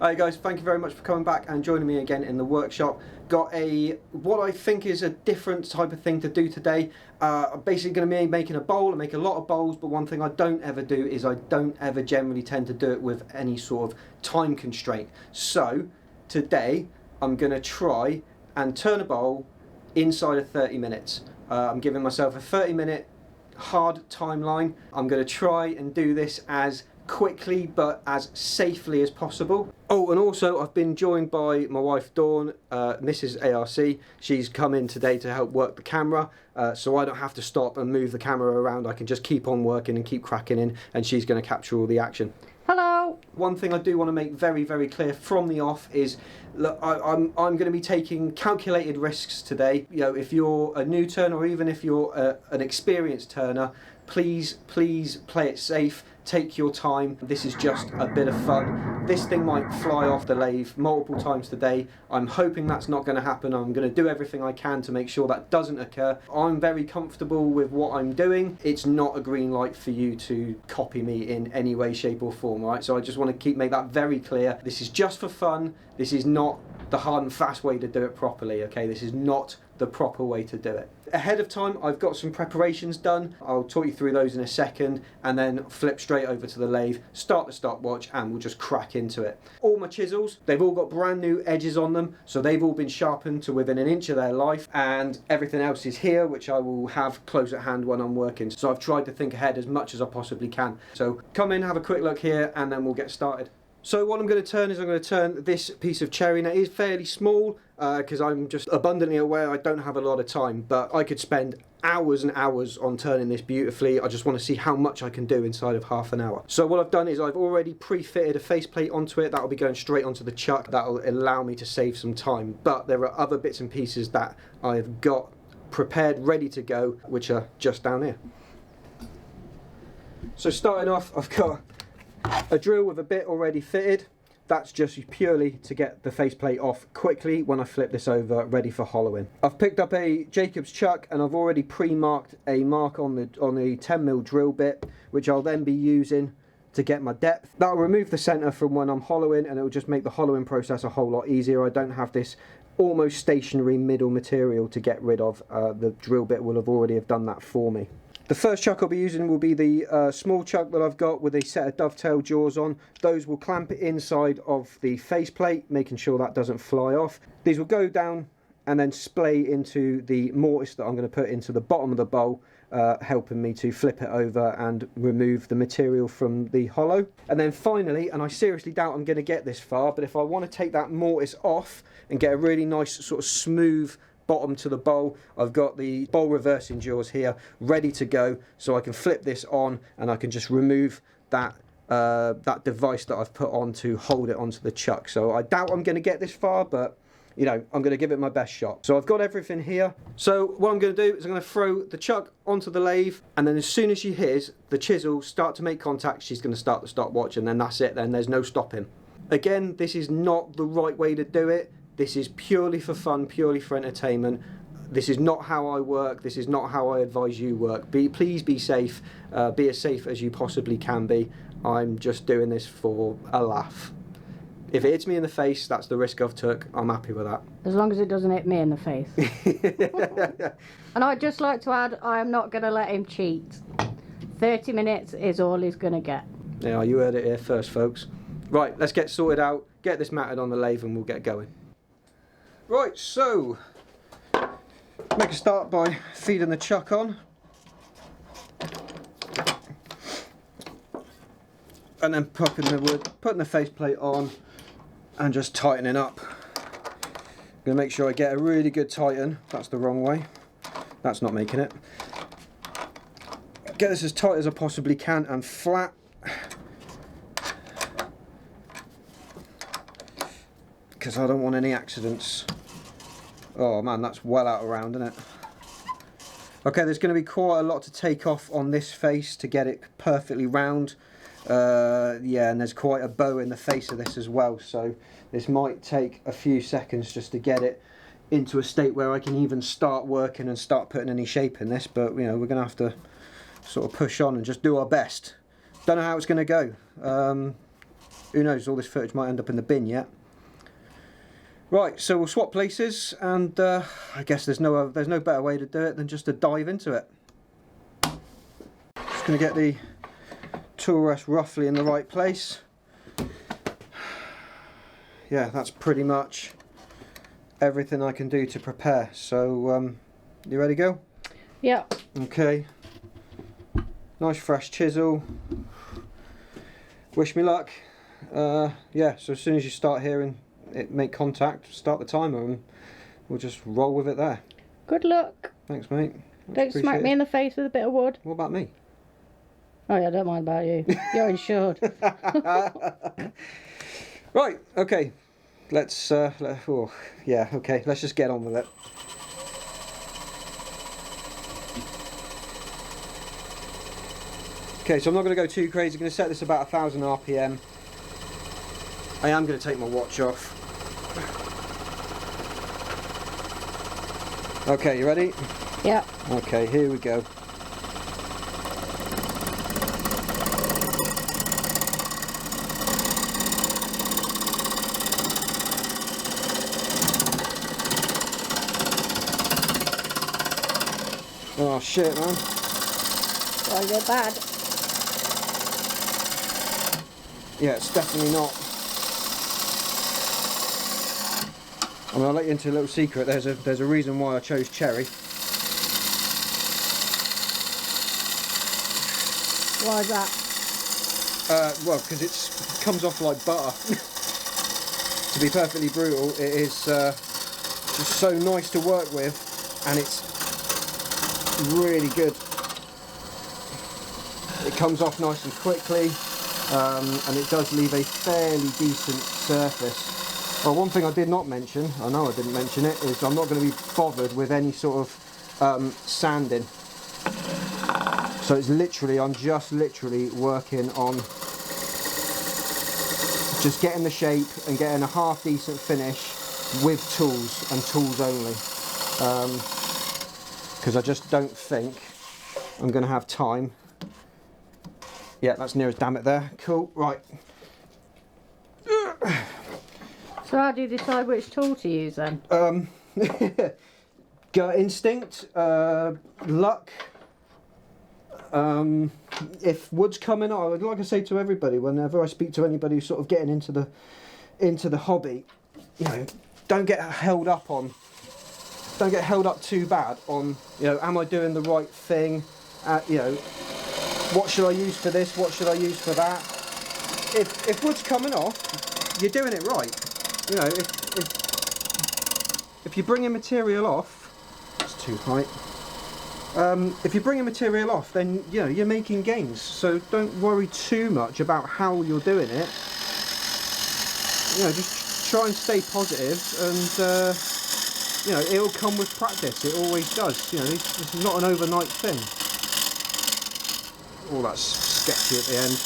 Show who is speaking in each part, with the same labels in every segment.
Speaker 1: Hi guys, thank you very much for coming back and joining me again in the workshop. Got what I think is a different type of thing to do today. I'm basically going to be making a bowl. I make a lot of bowls, but one thing I don't ever do is I don't ever generally tend to do it with any sort of time constraint. So today I'm going to try and turn a bowl inside of 30 minutes. I'm giving myself a 30-minute hard timeline. I'm going to try and do this as quickly but as safely as possible. Oh, and also I've been joined by my wife Dawn, Mrs. ARC. She's come in today to help work the camera, so I don't have to stop and move the camera around. I can just keep on working and keep cracking in, and she's going to capture all the action.
Speaker 2: Hello!
Speaker 1: One thing I do want to make very, very clear from the off is, look, I'm going to be taking calculated risks today. You know, if you're a new turner or even if you're an experienced turner, please play it safe. Take your time. This is just a bit of fun. This thing might fly off the lathe multiple times today. I'm hoping that's not going to happen. I'm going to do everything I can to make sure that doesn't occur. I'm very comfortable with what I'm doing. It's not a green light for you to copy me in any way, shape or form, right? So I just want to make that very clear. This is just for fun. This is not the hard and fast way to do it properly, okay? This is not the proper way to do it. Ahead of time, I've got some preparations done. I'll talk you through those in a second, and then flip straight over to the lathe, start the stopwatch, and we'll just crack into it. All my chisels, they've all got brand new edges on them, so they've all been sharpened to within an inch of their life, and everything else is here, which I will have close at hand when I'm working. So I've tried to think ahead as much as I possibly can. So come in, have a quick look here, and then we'll get started. So what I'm going to turn is I'm going to turn this piece of cherry. Now it is fairly small because I'm just abundantly aware I don't have a lot of time, but I could spend hours and hours on turning this beautifully. I just want to see how much I can do inside of half an hour. So what I've done is I've already pre-fitted a faceplate onto it. That'll be going straight onto the chuck. That'll allow me to save some time. But there are other bits and pieces that I've got prepared, ready to go, which are just down here. So starting off, I've got a drill with a bit already fitted. That's just purely to get the faceplate off quickly when I flip this over, ready for hollowing. I've picked up a Jacob's chuck and I've already pre-marked a mark on the 10mm drill bit, which I'll then be using to get my depth. That'll remove the center from when I'm hollowing, and it'll just make the hollowing process a whole lot easier. I don't have this almost stationary middle material to get rid of. The drill bit will have already done that for me. The first chuck I'll be using will be the small chuck that I've got with a set of dovetail jaws on. Those will clamp it inside of the faceplate, making sure that doesn't fly off. These will go down and then splay into the mortise that I'm going to put into the bottom of the bowl, helping me to flip it over and remove the material from the hollow. And then finally, and I seriously doubt I'm going to get this far, but if I want to take that mortise off and get a really nice sort of smooth bottom to the bowl, I've got the bowl reversing jaws here ready to go, so I can flip this on and I can just remove that that device that I've put on to hold it onto the chuck. So I doubt I'm going to get this far, but you know, I'm going to give it my best shot. So I've got everything here. So what I'm going to do is I'm going to throw the chuck onto the lathe, and then as soon as she hears the chisel start to make contact, she's going to start the stopwatch, and then that's it. Then there's no stopping. Again, this is not the right way to do it. This is purely for fun, purely for entertainment. This is not how I work. This is not how I advise you work. Please be safe. Be as safe as you possibly can be. I'm just doing this for a laugh. If it hits me in the face, that's the risk I've took. I'm happy with that.
Speaker 2: As long as it doesn't hit me in the face. And I'd just like to add, I am not going to let him cheat. 30 minutes is all he's going to get.
Speaker 1: Yeah, you heard it here first, folks. Right, let's get sorted out, get this mounted on the lathe, and we'll get going. Right, so make a start by feeding the chuck on, and then popping the wood, putting the faceplate on, and just tightening up. I'm going to make sure I get a really good tighten. That's the wrong way. That's not making it. Get this as tight as I possibly can and flat. Because I don't want any accidents. Oh man, that's well out of round, isn't it? Okay, there's going to be quite a lot to take off on this face to get it perfectly round. Yeah, and there's quite a bow in the face of this as well, so this might take a few seconds just to get it into a state where I can even start working and start putting any shape in this, but you know, we're going to have to sort of push on and just do our best. Don't know how it's going to go. who knows, all this footage might end up in the bin yet. Right, so we'll swap places, and I guess there's no better way to do it than just to dive into it. Just going to get the tool rest roughly in the right place. Yeah, that's pretty much everything I can do to prepare. So, you ready to go?
Speaker 2: Yeah.
Speaker 1: Okay. Nice fresh chisel. Wish me luck. Yeah, so as soon as you start hearing it make contact, start the timer and we'll just roll with it there.
Speaker 2: Good luck.
Speaker 1: Thanks, mate.
Speaker 2: Don't smack me in the face with a bit of wood.
Speaker 1: What about me?
Speaker 2: Oh yeah, don't mind about you. You're insured.
Speaker 1: Right, okay. Let's yeah, okay, let's just get on with it. Okay, so I'm not going to go too crazy. I'm going to set this about 1000 RPM. I am going to take my watch off. Okay, you ready?
Speaker 2: Yeah.
Speaker 1: Okay, here we go. Oh shit, man.
Speaker 2: Why go bad?
Speaker 1: Yeah, it's definitely not. I mean, I'll let you into a little secret. There's a reason why I chose cherry.
Speaker 2: Why is that?
Speaker 1: Well, because it comes off like butter. To be perfectly brutal, it is just so nice to work with, and it's really good. It comes off nice and quickly, and it does leave a fairly decent surface. Well, one thing I did not mention, I know I didn't mention it, is I'm not going to be bothered with any sort of sanding. So it's literally, I'm just literally working on just getting the shape and getting a half decent finish with tools and tools only. Because I just don't think I'm going to have time. Yeah, that's near as damn it there. Cool, right.
Speaker 2: So how do you decide which tool to use then?
Speaker 1: Gut instinct, luck. If wood's coming on, like I say to everybody, whenever I speak to anybody who's sort of getting into the hobby, you know, don't get held up too bad on, you know, am I doing the right thing? You know, what should I use for this? What should I use for that? If wood's coming off, you're doing it right. You know, if you're bringing material off, it's too high. If you're bringing material off, then you know you're making gains. So don't worry too much about how you're doing it. You know, just try and stay positive, and you know it'll come with practice. It always does. You know, this is not an overnight thing. Oh, that's sketchy at the end.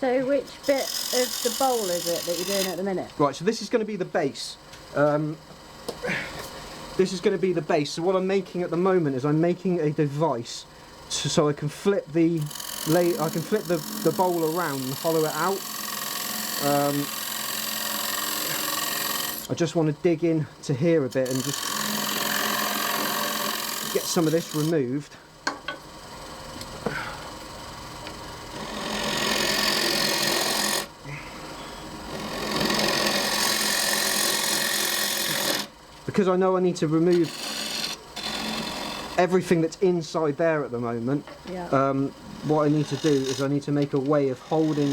Speaker 2: So which bit of the bowl is it that you're doing at the minute?
Speaker 1: Right, so this is going to be the base. This is going to be the base. So what I'm making at the moment is I'm making a device so I can flip the bowl around and hollow it out. I just want to dig in to here a bit and just get some of this removed. Because I know I need to remove everything that's inside there at the moment,
Speaker 2: Yeah.
Speaker 1: what I need to do is I need to make a way of holding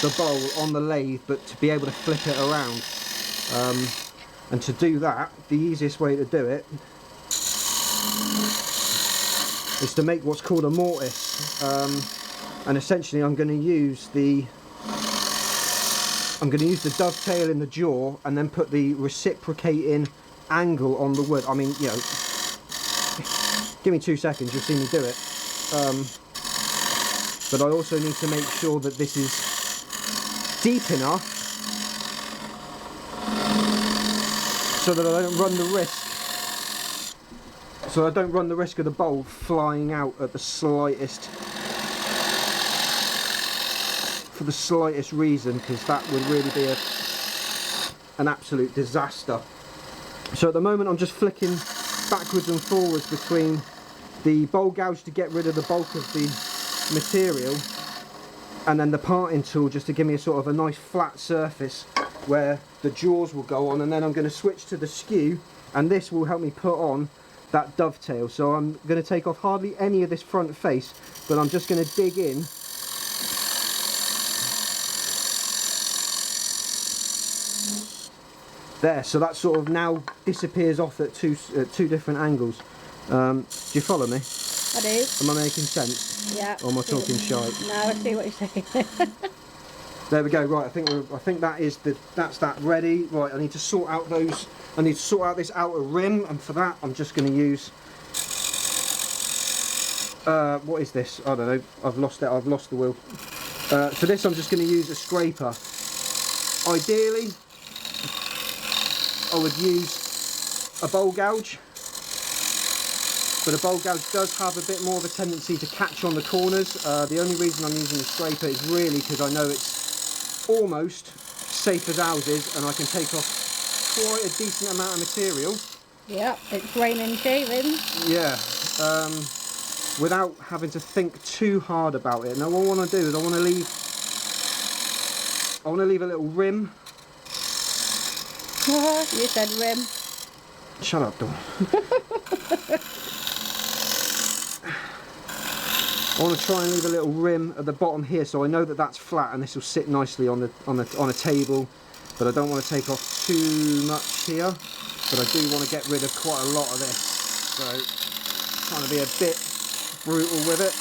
Speaker 1: the bowl on the lathe, but to be able to flip it around. And to do that, the easiest way to do it is to make what's called a mortise. And essentially I'm going to use the dovetail in the jaw and then put the reciprocating angle on the wood. I mean, you know, give me 2 seconds, you'll see me do it. But I also need to make sure that this is deep enough so that I don't run the risk so I don't run the risk of the bowl flying out at the slightest, for the slightest reason, because that would really be an absolute disaster. So at the moment I'm just flicking backwards and forwards between the bowl gouge to get rid of the bulk of the material, and then the parting tool just to give me a sort of a nice flat surface where the jaws will go on, and then I'm going to switch to the skew, and this will help me put on that dovetail. So I'm going to take off hardly any of this front face, but I'm just going to dig in there, so that sort of now disappears off at two different angles. Do you follow me?
Speaker 2: I do.
Speaker 1: Am I making sense?
Speaker 2: Yeah.
Speaker 1: Or am I talking shite?
Speaker 2: No, I see what you're saying.
Speaker 1: There we go. Right, I think that's that ready. Right, I need to sort out those. I need to sort out this outer rim, and for that I'm just going to use. What is this? I don't know. I've lost it. I've lost the wheel. For this, I'm just going to use a scraper. Ideally, I would use a bowl gouge, but a bowl gouge does have a bit more of a tendency to catch on the corners. The only reason I'm using a scraper is really because I know it's almost safe as houses, and I can take off quite a decent amount of material.
Speaker 2: Yeah, it's raining shavings.
Speaker 1: Yeah, without having to think too hard about it. Now what I want to do is I want to leave a little rim.
Speaker 2: You said rim.
Speaker 1: Shut up, Dawn. I want to try and leave a little rim at the bottom here, so I know that that's flat, and this will sit nicely on a table. But I don't want to take off too much here. But I do want to get rid of quite a lot of this. So trying to be a bit brutal with it.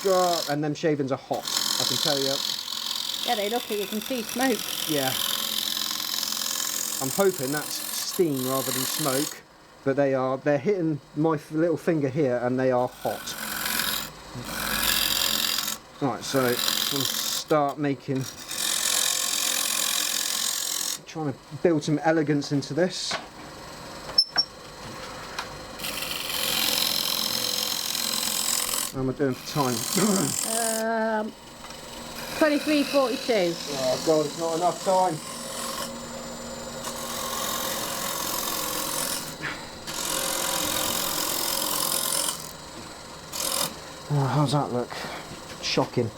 Speaker 1: God, and them shavings are hot, I can tell you.
Speaker 2: Yeah, they look like you can see smoke.
Speaker 1: Yeah. I'm hoping that's steam rather than smoke, but they're hitting my little finger here, and they are hot. Right, so I'm going to start trying to build some elegance into this. How am I doing for time?
Speaker 2: 23:42.
Speaker 1: Oh God, it's not enough time. Oh, how's that look? Shocking.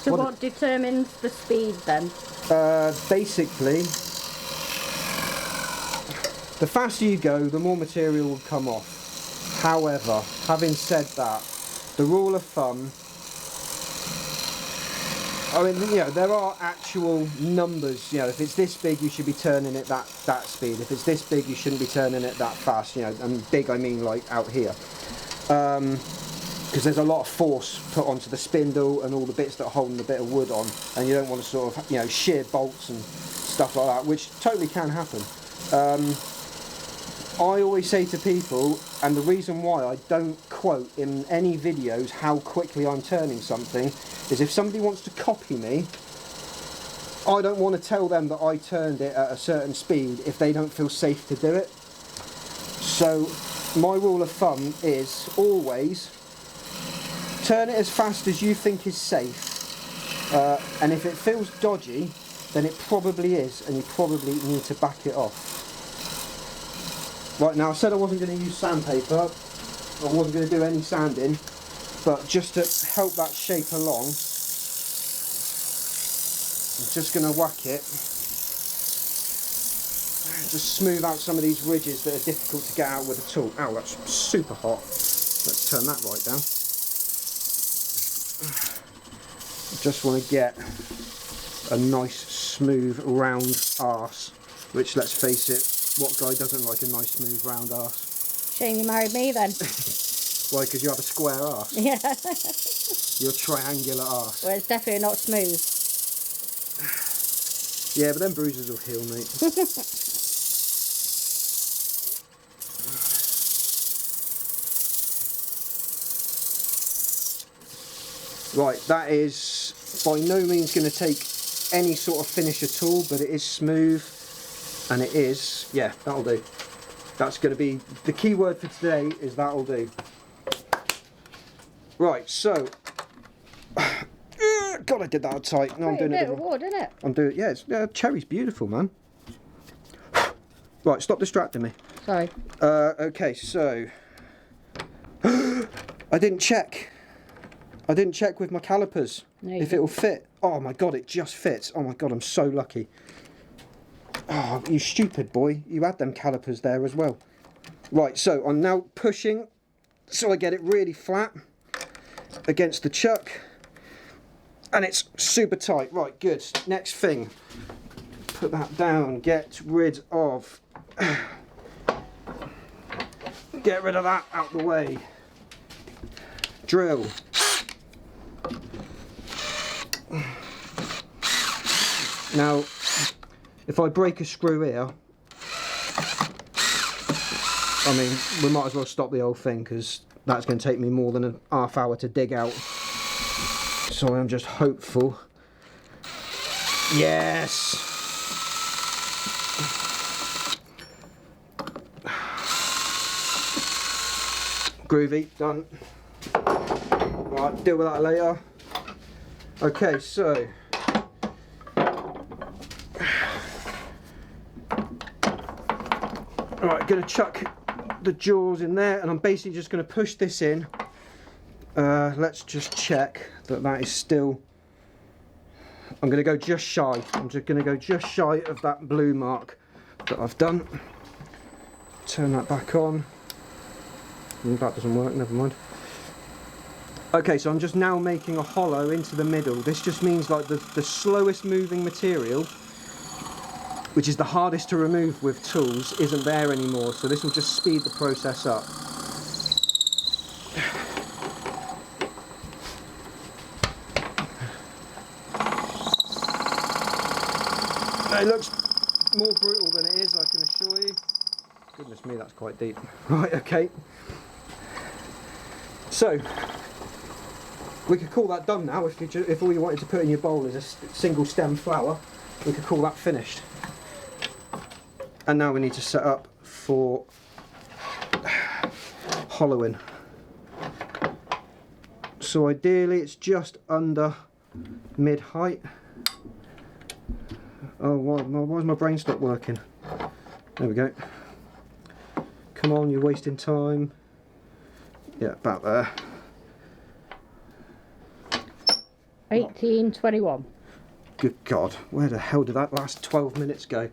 Speaker 2: So what determines the speed then?
Speaker 1: Basically, the faster you go, the more material will come off. However, having said that, the rule of thumb, I mean, you know, there are actual numbers. You know, if it's this big, you should be turning it that speed. If it's this big, you shouldn't be turning it that fast. You know, and big, I mean like out here, because there's a lot of force put onto the spindle and all the bits that are holding the bit of wood on, and you don't want to sort of, you know, shear bolts and stuff like that, which totally can happen. I always say to people, and the reason why I don't quote in any videos how quickly I'm turning something, is if somebody wants to copy me, I don't want to tell them that I turned it at a certain speed if they don't feel safe to do it. So my rule of thumb is always turn it as fast as you think is safe, and if it feels dodgy, then it probably is, and you probably need to back it off. Right, now I said I wasn't going to use sandpaper, I wasn't going to do any sanding, but just to help that shape along, I'm just going to whack it, just smooth out some of these ridges that are difficult to get out with a tool. Ow, that's super hot. Let's turn that right down. I just want to get a nice smooth round arse, which, let's face it, what guy doesn't like a nice smooth round arse?
Speaker 2: Shame you married me then.
Speaker 1: Why, because you have a square arse?
Speaker 2: Yeah.
Speaker 1: You're triangular arse.
Speaker 2: Well, it's definitely not smooth.
Speaker 1: Yeah, but them bruises will heal, mate. Right, that is by no means going to take any sort of finish at all, but it is smooth, and it is, yeah, that'll do. That's going to be the key word for today, is that'll do. Right, so God, I did that tight. No, I'm doing it.
Speaker 2: Wood, isn't it?
Speaker 1: I'm doing, yeah, it's, cherry's beautiful, man. Right, stop distracting me.
Speaker 2: Sorry.
Speaker 1: Okay, so I didn't check. I didn't check with my calipers if it'll fit. Oh my God, it just fits. Oh my God, I'm so lucky. Oh, you stupid boy. You had them calipers there as well. Right, so I'm now pushing so I get it really flat against the chuck. And it's super tight. Right, good. Next thing. Put that down. Get rid of... Get rid of that out the way. Drill. Now, if I break a screw here, I mean, we might as well stop the whole thing, because that's going to take me more than a half hour to dig out. So I'm just hopeful. Yes! Groovy, done. Right, deal with that later. Okay, so alright, gonna chuck the jaws in there, and I'm basically just gonna push this in. Let's just check that that is still. I'm gonna go just shy. I'm just gonna go just shy of that blue mark that I've done. Turn that back on. That doesn't work, never mind. Okay, so I'm just now making a hollow into the middle. This just means like the slowest moving material, which is the hardest to remove with tools, isn't there anymore. So this will just speed the process up. It looks more brutal than it is, I can assure you. Goodness me, that's quite deep. Right, okay. So, we could call that done now. If all you wanted to put in your bowl is a single stem flower, we could call that finished. And now we need to set up for hollowing. So ideally it's just under mid-height. Oh, why's my brain stopped working? There we go. Come on, you're wasting time. Yeah, about there.
Speaker 2: 1821.
Speaker 1: Good God, where the hell did that last 12 minutes go?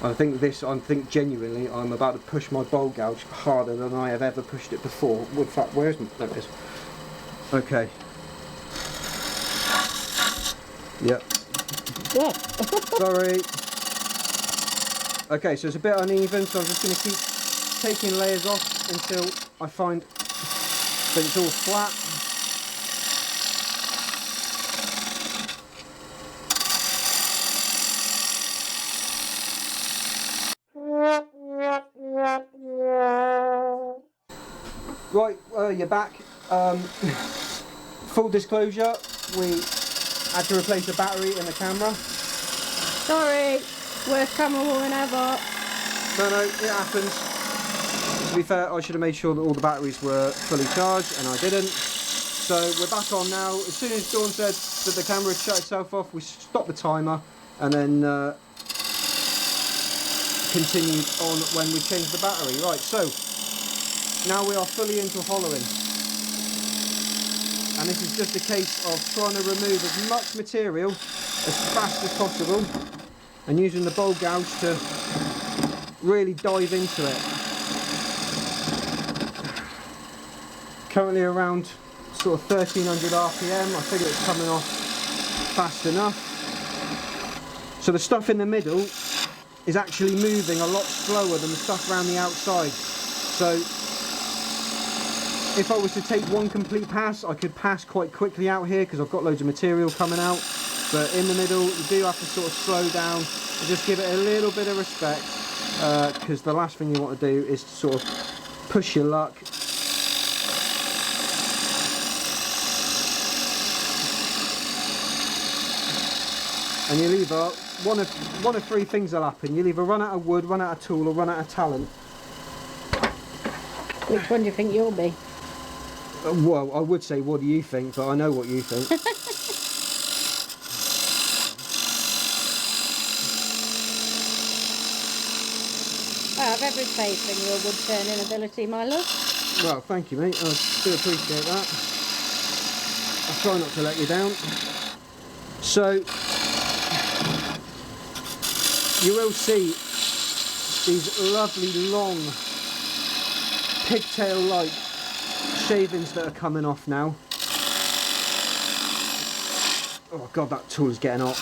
Speaker 1: I think genuinely I'm about to push my bowl gouge harder than I have ever pushed it before. In fact, where's my... There it is. Okay. Yep.
Speaker 2: Yeah.
Speaker 1: Sorry. Okay, so it's a bit uneven, so I'm just going to keep taking layers off until I find that it's all flat. Right, you're back. Full disclosure, we had to replace the battery in the camera.
Speaker 2: Sorry, worst camera woman ever.
Speaker 1: No, it happens. To be fair, I should have made sure that all the batteries were fully charged, and I didn't. So we're back on now. As soon as Dawn said that the camera had shut itself off, we stopped the timer, and then continued on when we changed the battery. Right, so now we are fully into hollowing. And this is just a case of trying to remove as much material as fast as possible and using the bowl gouge to really dive into it. Currently around sort of 1300 RPM, I figure it's coming off fast enough. So the stuff in the middle is actually moving a lot slower than the stuff around the outside. So if I was to take one complete pass, I could pass quite quickly out here because I've got loads of material coming out. But in the middle, you do have to sort of slow down and just give it a little bit of respect, because the last thing you want to do is to sort of push your luck. And you'll either, one of three things will happen. You'll either run out of wood, run out of tool, or run out of talent.
Speaker 2: Which one do you think you'll be?
Speaker 1: Well, I would say, what do you think? But I know what you think.
Speaker 2: I have every faith in your wood turning ability, my love.
Speaker 1: Well, thank you, mate. I do appreciate that. I'll try not to let you down. So, you will see these lovely long pigtail-like shavings that are coming off now. Oh God, that tool is getting hot.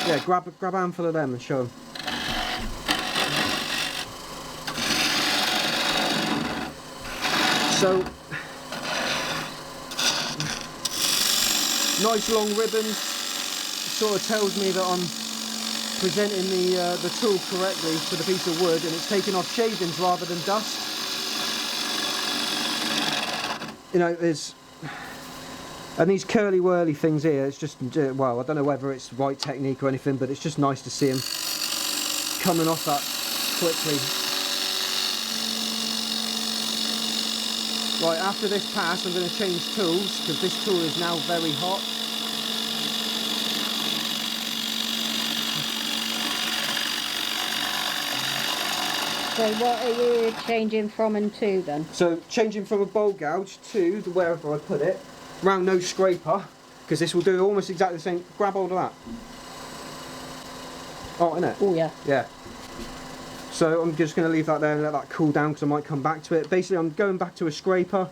Speaker 1: Yeah, grab a handful of them and show them. So, nice long ribbons, sort of tells me that I'm presenting the tool correctly to the piece of wood, and it's taking off shavings rather than dust. You know, and these curly whirly things here, it's just, well, I don't know whether it's the right technique or anything, but it's just nice to see them coming off that quickly. Right, after this pass I'm going to change tools, because this tool is now very hot.
Speaker 2: So what are you changing from and to then?
Speaker 1: So changing from a bowl gouge to wherever I put it, round nose scraper, because this will do almost exactly the same. Grab hold of that. Oh, isn't it?
Speaker 2: Oh yeah.
Speaker 1: Yeah. So I'm just going to leave that there and let that cool down, because I might come back to it. Basically I'm going back to a scraper.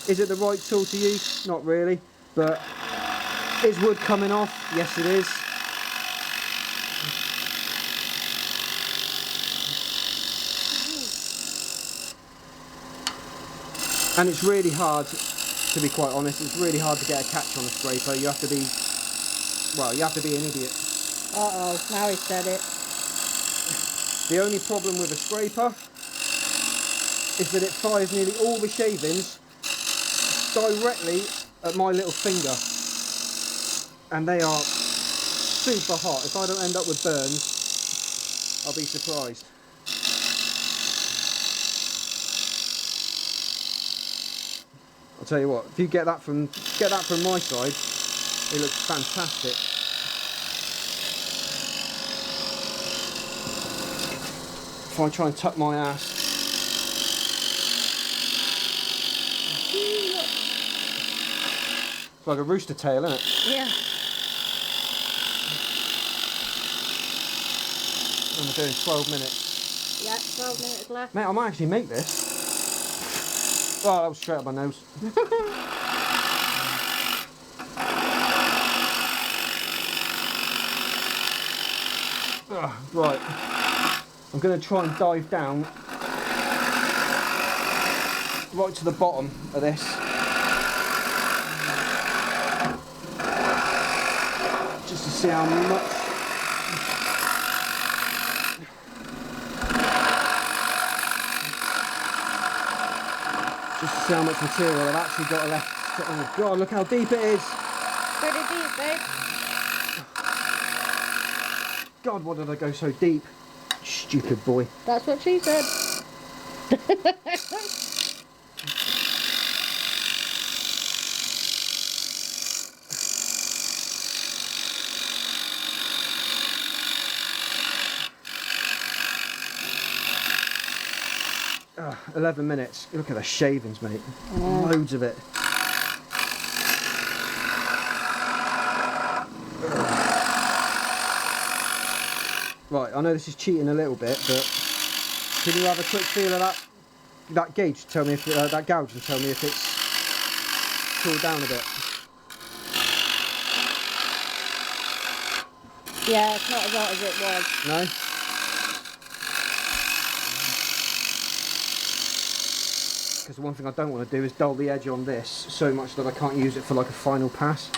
Speaker 1: Is it the right tool to use? Not really. But is wood coming off? Yes it is. And it's really hard, to be quite honest, it's really hard to get a catch on a scraper. You have to be, well, you have to be an idiot.
Speaker 2: Uh-oh, now he said it.
Speaker 1: The only problem with a scraper is that it fires nearly all the shavings directly at my little finger. And they are super hot. If I don't end up with burns, I'll be surprised. I'll tell you what, if you get that from my side, it looks fantastic. If I try and tuck my ass. It's like a rooster tail, isn't it?
Speaker 2: Yeah.
Speaker 1: And we're doing 12 minutes.
Speaker 2: Yeah, 12 minutes left.
Speaker 1: Mate, I might actually make this. Oh, that was straight up my nose. Right. I'm going to try and dive down right to the bottom of this. Just to see how much. Just to see how much material I've actually got left. Oh God, look how deep it is.
Speaker 2: Pretty deep, babe.
Speaker 1: God, why did I go so deep? Stupid boy.
Speaker 2: That's what she said.
Speaker 1: 11 minutes. Look at the shavings, mate. Loads of it. Right, I know this is cheating a little bit, but can you have a quick feel of that gauge? Tell me if that gouge, and tell me if it's cooled down a bit.
Speaker 2: Yeah, it's not as hot as it was.
Speaker 1: No. Because the one thing I don't want to do is dull the edge on this so much that I can't use it for like a final pass.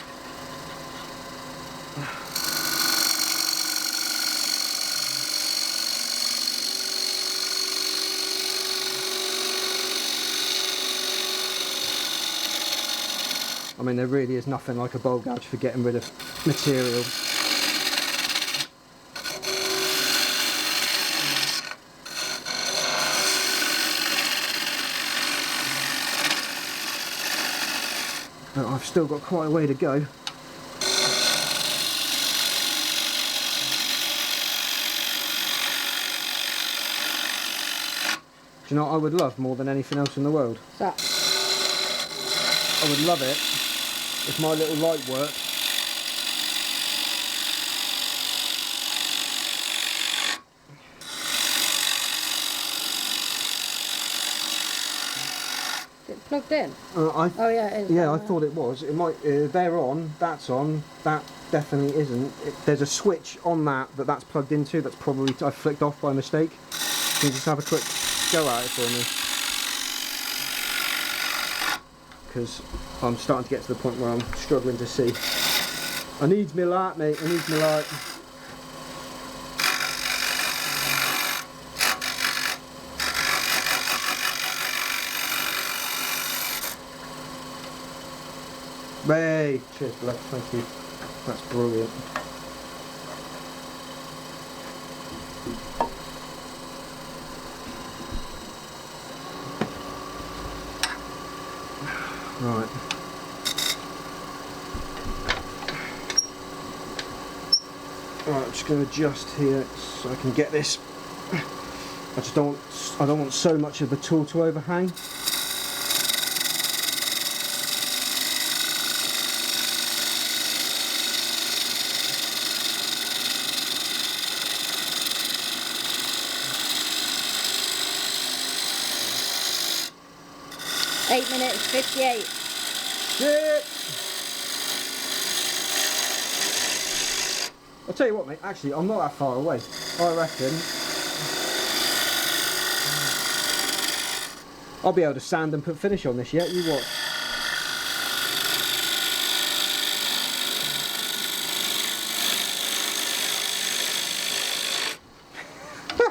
Speaker 1: I mean, there really is nothing like a bowl gouge for getting rid of material. But I've still got quite a way to go. Do you know what I would love more than anything else in the world?
Speaker 2: What's that?
Speaker 1: I would love it if my little light worked.
Speaker 2: Is it plugged in?
Speaker 1: Oh
Speaker 2: yeah, it is.
Speaker 1: Yeah, I thought it was. It might. They're on. That's on. That definitely isn't. There's a switch on that's plugged into. That's probably I flicked off by mistake. Can you just have a quick go at it for me? Because I'm starting to get to the point where I'm struggling to see. I needs me light, mate. I needs me light. Hey, cheers, blood. Thank you. That's brilliant. Right. Right, I'm just going to adjust here so I can get this. I don't want so much of the tool to overhang.
Speaker 2: Eight minutes 58.
Speaker 1: Shit! I'll tell you what, mate, actually, I'm not that far away. I reckon I'll be able to sand and put finish on this yet, you watch.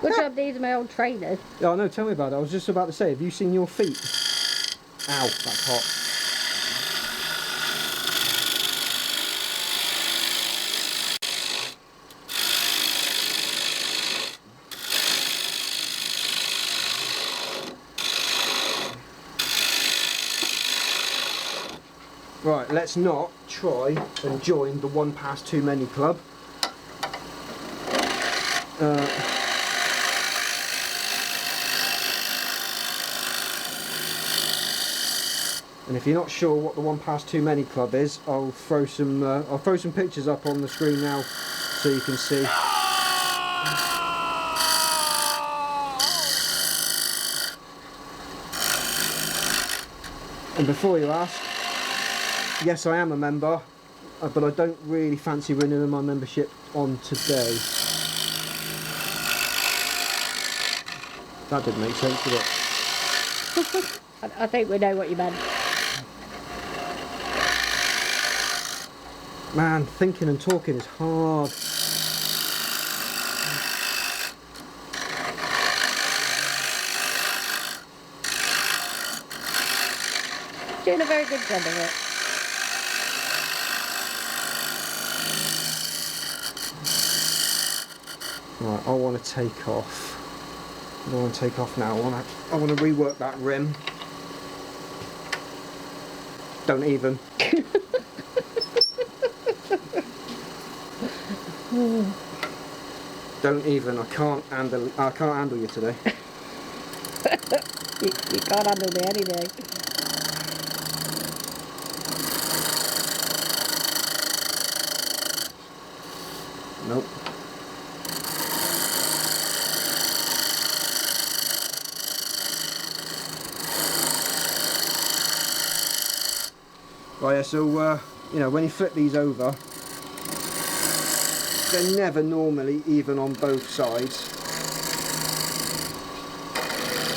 Speaker 2: Good job these are my old trainers.
Speaker 1: Yeah, I know, tell me about it. I was just about to say, have you seen your feet? Ow, that's hot. Right, let's not try and join the 1 past 2 many club. And if you're not sure what the 1 past 2 many club is, I'll throw some pictures up on the screen now so you can see. And before you ask, yes, I am a member, but I don't really fancy renewing my membership on today. That didn't make sense, did it?
Speaker 2: I think we know what you meant.
Speaker 1: Man, thinking and talking is hard.
Speaker 2: Doing a very good job of it.
Speaker 1: Right, I want to take off. I don't want to take off now. I want to rework that rim. Don't even. Don't even. I can't handle you today.
Speaker 2: You can't handle me any day.
Speaker 1: Nope. Right, yeah, so you know, when you flip these over, they're never normally even on both sides.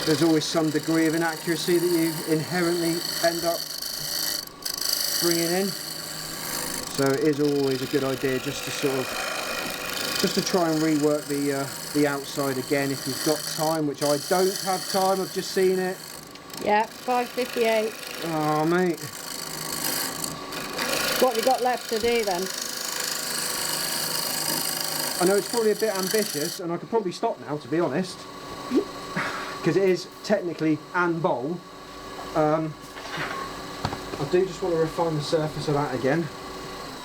Speaker 1: There's always some degree of inaccuracy that you inherently end up bringing in. So it is always a good idea just to try and rework the outside again if you've got time, which I don't have time. I've just seen it.
Speaker 2: Yeah, 5:58.
Speaker 1: Oh, mate.
Speaker 2: What have you got left to do then?
Speaker 1: I know it's probably a bit ambitious, and I could probably stop now, to be honest, because it is technically and bowl. I do just want to refine the surface of that again.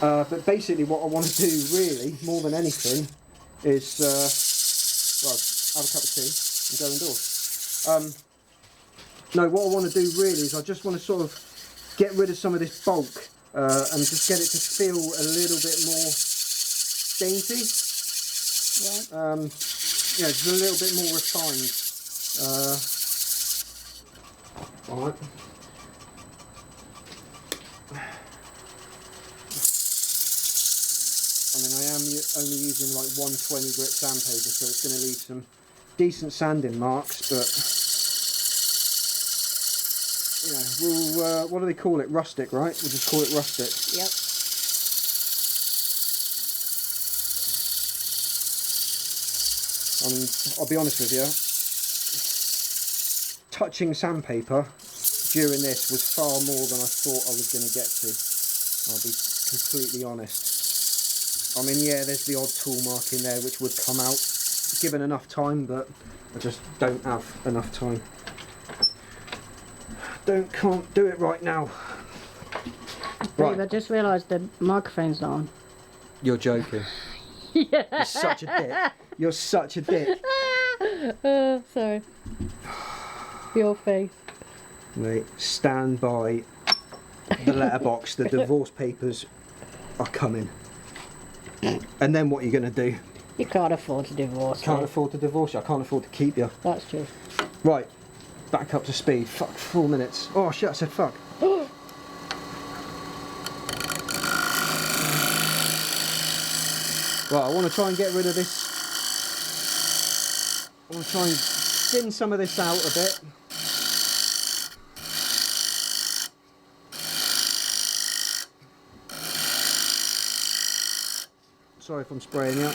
Speaker 1: But basically what I want to do really, more than anything, is, well, have a cup of tea and go indoors. No, what I want to do really is I just want to sort of get rid of some of this bulk and just get it to feel a little bit more dainty.
Speaker 2: Right.
Speaker 1: Yeah, just a little bit more refined. Alright. I mean, I am only using like 120 grit sandpaper, so it's going to leave some decent sanding marks, but you know, we'll, what do they call it? Rustic, right? We'll just call it rustic.
Speaker 2: Yep.
Speaker 1: I mean, I'll be honest with you, touching sandpaper during this was far more than I thought I was going to get to. I'll be completely honest. I mean, yeah, there's the odd tool mark in there which would come out given enough time, but I just don't have enough time. Can't do it right now.
Speaker 2: Babe, I just realised the microphone's not on.
Speaker 1: You're joking.
Speaker 2: Yeah.
Speaker 1: You're such a dick. You're such a dick.
Speaker 2: Oh, sorry. Your face.
Speaker 1: Mate, stand by the letterbox. The divorce papers are coming. And then what are you going to do?
Speaker 2: You can't afford to divorce.
Speaker 1: Can't
Speaker 2: me.
Speaker 1: afford to divorce you. I can't afford to keep you.
Speaker 2: That's true.
Speaker 1: Right, back up to speed. Fuck, 4 minutes. Oh shit, I said fuck. Right, I want to try and get rid of this. I want to try and thin some of this out a bit. Sorry if I'm spraying you.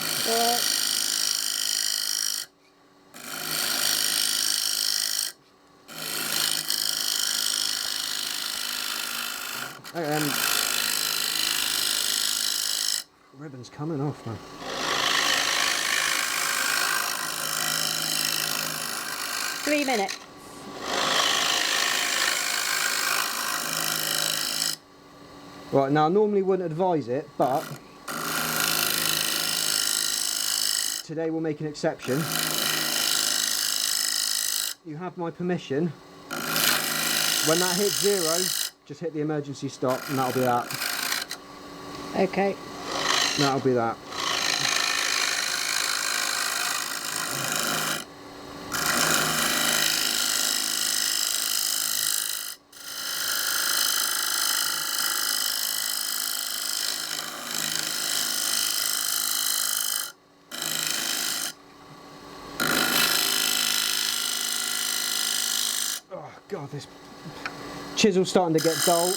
Speaker 1: Ribbon's coming off, man.
Speaker 2: Three minutes.
Speaker 1: Right, now I normally wouldn't advise it, but today we'll make an exception. You have my permission. When that hits 0, just hit the emergency stop and that'll be that.
Speaker 2: Okay.
Speaker 1: That'll be that. Oh God, this chisel's starting to get dull.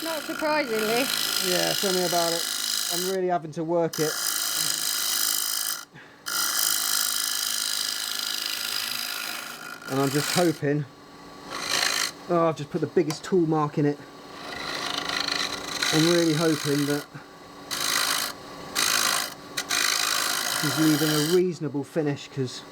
Speaker 2: Not surprisingly.
Speaker 1: Yeah, tell me about it. I'm really having to work it. And I'm just hoping. Oh, I've just put the biggest tool mark in it. I'm really hoping that he's leaving a reasonable finish, because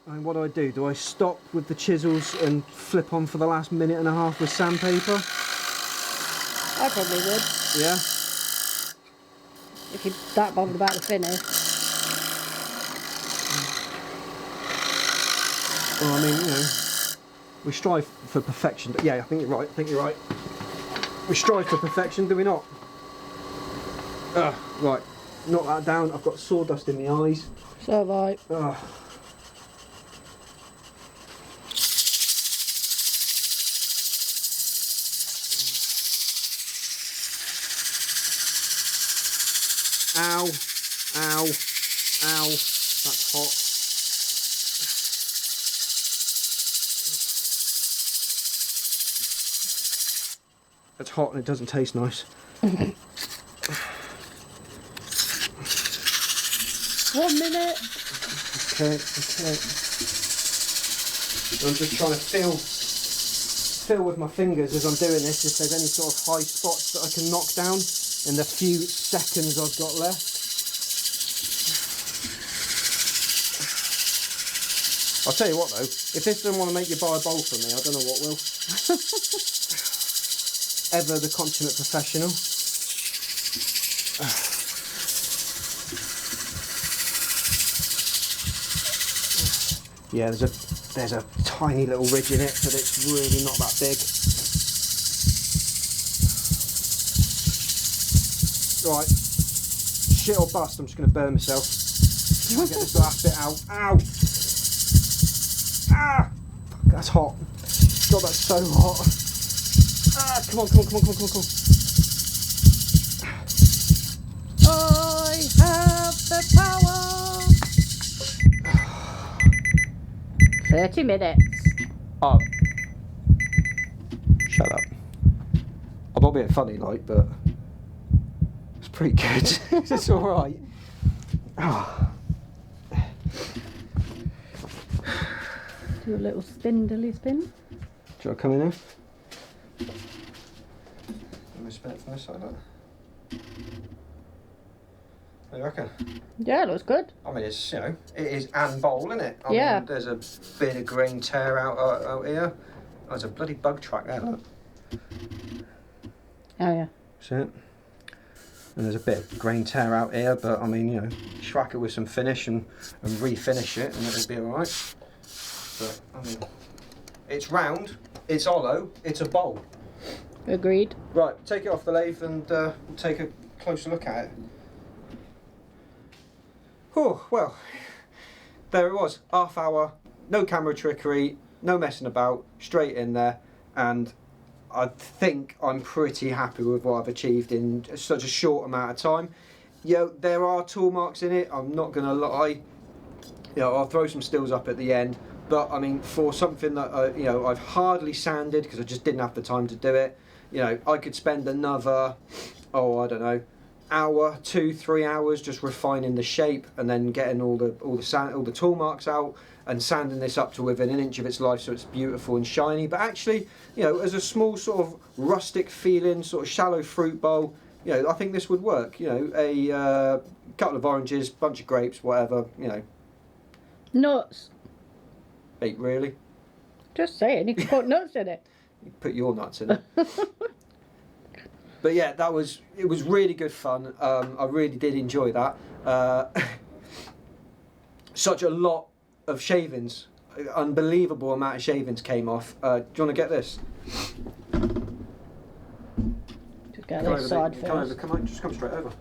Speaker 1: I mean, what do? Do I stop with the chisels and flip on for the last minute and a half with sandpaper?
Speaker 2: I probably would.
Speaker 1: Yeah?
Speaker 2: If you're that bothered about the finish.
Speaker 1: Well, I mean, you know, we strive for perfection. But yeah, I think you're right. I think you're right. We strive for perfection, do we not? Right. Knock that down. I've got sawdust in my eyes.
Speaker 2: So have I.
Speaker 1: Ow, ow, ow, that's hot. It's hot and it doesn't taste nice.
Speaker 2: 1 minute.
Speaker 1: Okay. I'm just trying to feel with my fingers as I'm doing this if there's any sort of high spots that I can knock down in the few seconds I've got left. I'll tell you what though, if this doesn't want to make you buy a bowl from me, I don't know what will. Ever the consummate professional. Yeah, there's a tiny little ridge in it, but it's really not that big. Right, shit or bust, I'm just going to burn myself. Try and get this last bit out. Ow! Ah! Fuck, that's hot. God, that's so hot. Ah, come on.
Speaker 2: I have the power. 30 minutes.
Speaker 1: Oh. Shut up. I'm not being funny, like, but it's pretty good. It's alright. Oh.
Speaker 2: Do a little spindly spin.
Speaker 1: Do you want to come in here? Let me spin it from this side, look. What do you reckon?
Speaker 2: Yeah, it looks good.
Speaker 1: I mean, it's, you know, it is and bowl, isn't it? I
Speaker 2: Yeah.
Speaker 1: mean, there's a bit of grain tear out here. There's a bloody bug track there, look.
Speaker 2: Oh yeah.
Speaker 1: See it? And there's a bit of grain tear out here, but I mean, you know, schwack it with some finish and refinish it and it'll be alright. But, I mean, it's round, it's hollow, it's a bowl.
Speaker 2: Agreed.
Speaker 1: Right, take it off the lathe and take a closer look at it. Oh, well, there it was. Half hour, no camera trickery, no messing about, straight in there. And I think I'm pretty happy with what I've achieved in such a short amount of time. You know, there are tool marks in it, I'm not going to lie. You know, I'll throw some stills up at the end. But, I mean, for something that, you know, I've hardly sanded because I just didn't have the time to do it. You know, I could spend another, I don't know, hour, 2-3 hours just refining the shape and then getting all the tool marks out and sanding this up to within an inch of its life so it's beautiful and shiny. But actually, you know, as a small sort of rustic feeling, sort of shallow fruit bowl, you know, I think this would work. You know, a couple of oranges, bunch of grapes, whatever, you know.
Speaker 2: Nuts.
Speaker 1: Hey, really?
Speaker 2: Just saying, you can put nuts in it.
Speaker 1: You put your nuts in it. But yeah, it was really good fun. I really did enjoy that. Such a lot of shavings, unbelievable amount of shavings came off. Do you want to get this?
Speaker 2: Just get this side first.
Speaker 1: Just come straight over.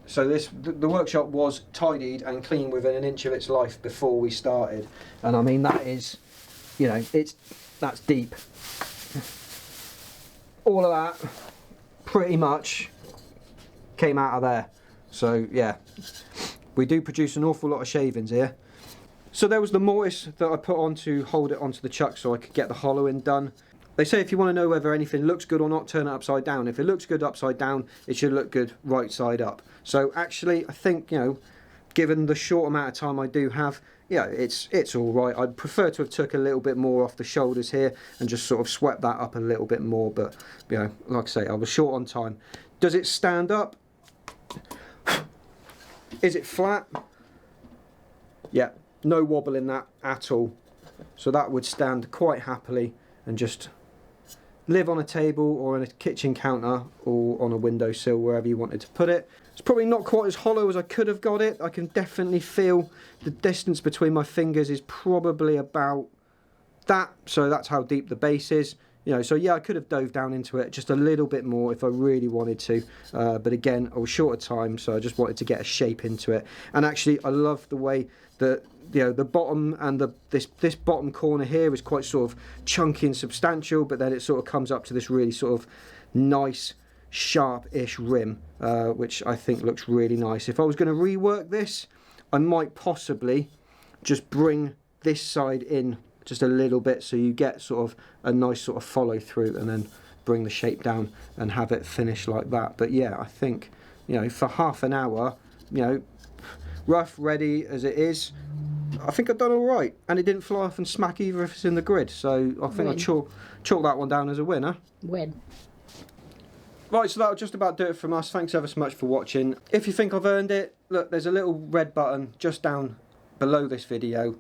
Speaker 1: So the workshop was tidied and clean within an inch of its life before we started, and I mean that is, you know, that's deep. All of that pretty much came out of there. So yeah, we do produce an awful lot of shavings here. So there was the mortise that I put on to hold it onto the chuck so I could get the hollowing done. They say if you want to know whether anything looks good or not, turn it upside down. If it looks good upside down, it should look good right side up. So actually, I think, you know, given the short amount of time I do have, yeah, it's all right. I'd prefer to have took a little bit more off the shoulders here and just sort of swept that up a little bit more. But, you know, like I say, I was short on time. Does it stand up? Is it flat? Yeah, no wobble in that at all. So that would stand quite happily and just live on a table or on a kitchen counter or on a windowsill, wherever you wanted to put it. It's probably not quite as hollow as I could have got it. I can definitely feel the distance between my fingers is probably about that. So that's how deep the base is. You know, so yeah, I could have dove down into it just a little bit more if I really wanted to. But again, I was short of time, so I just wanted to get a shape into it. And actually, I love the way that, you know, the bottom and this bottom corner here is quite sort of chunky and substantial, but then it sort of comes up to this really sort of nice, sharp-ish rim, which I think looks really nice. If I was going to rework this, I might possibly just bring this side in just a little bit so you get sort of a nice sort of follow through and then bring the shape down and have it finish like that. But yeah, I think, you know, for half an hour, you know, rough ready as it is, I think I've done all right, and it didn't fly off and smack either if it's in the grid, so I think I'll chalk that one down as a winner.
Speaker 2: Win.
Speaker 1: Right, so that'll just about do it from us. Thanks ever so much for watching. If you think I've earned it, look, there's a little red button just down below this video.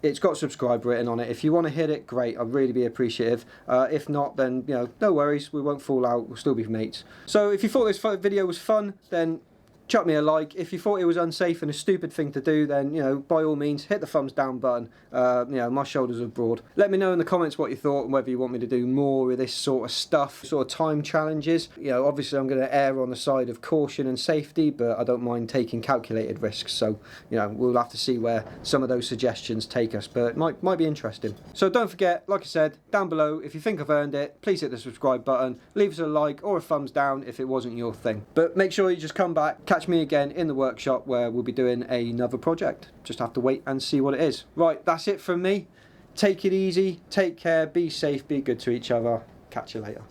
Speaker 1: It's got subscribe written on it. If you want to hit it, great. I'd really be appreciative. If not, then, you know, no worries. We won't fall out. We'll still be mates. So if you thought this video was fun, then chuck me a like. If you thought it was unsafe and a stupid thing to do, then, you know, by all means, hit the thumbs down button. You know, my shoulders are broad. Let me know in the comments what you thought and whether you want me to do more of this sort of stuff, sort of time challenges. You know, obviously I'm going to err on the side of caution and safety, but I don't mind taking calculated risks. So, you know, we'll have to see where some of those suggestions take us, but it might be interesting. So don't forget, like I said, down below, if you think I've earned it, please hit the subscribe button, leave us a like or a thumbs down if it wasn't your thing. But make sure you just come back, catch me again in the workshop where we'll be doing another project. Just have to wait and see what it is. Right, that's it from me. Take it easy, take care, be safe, be good to each other. Catch you later.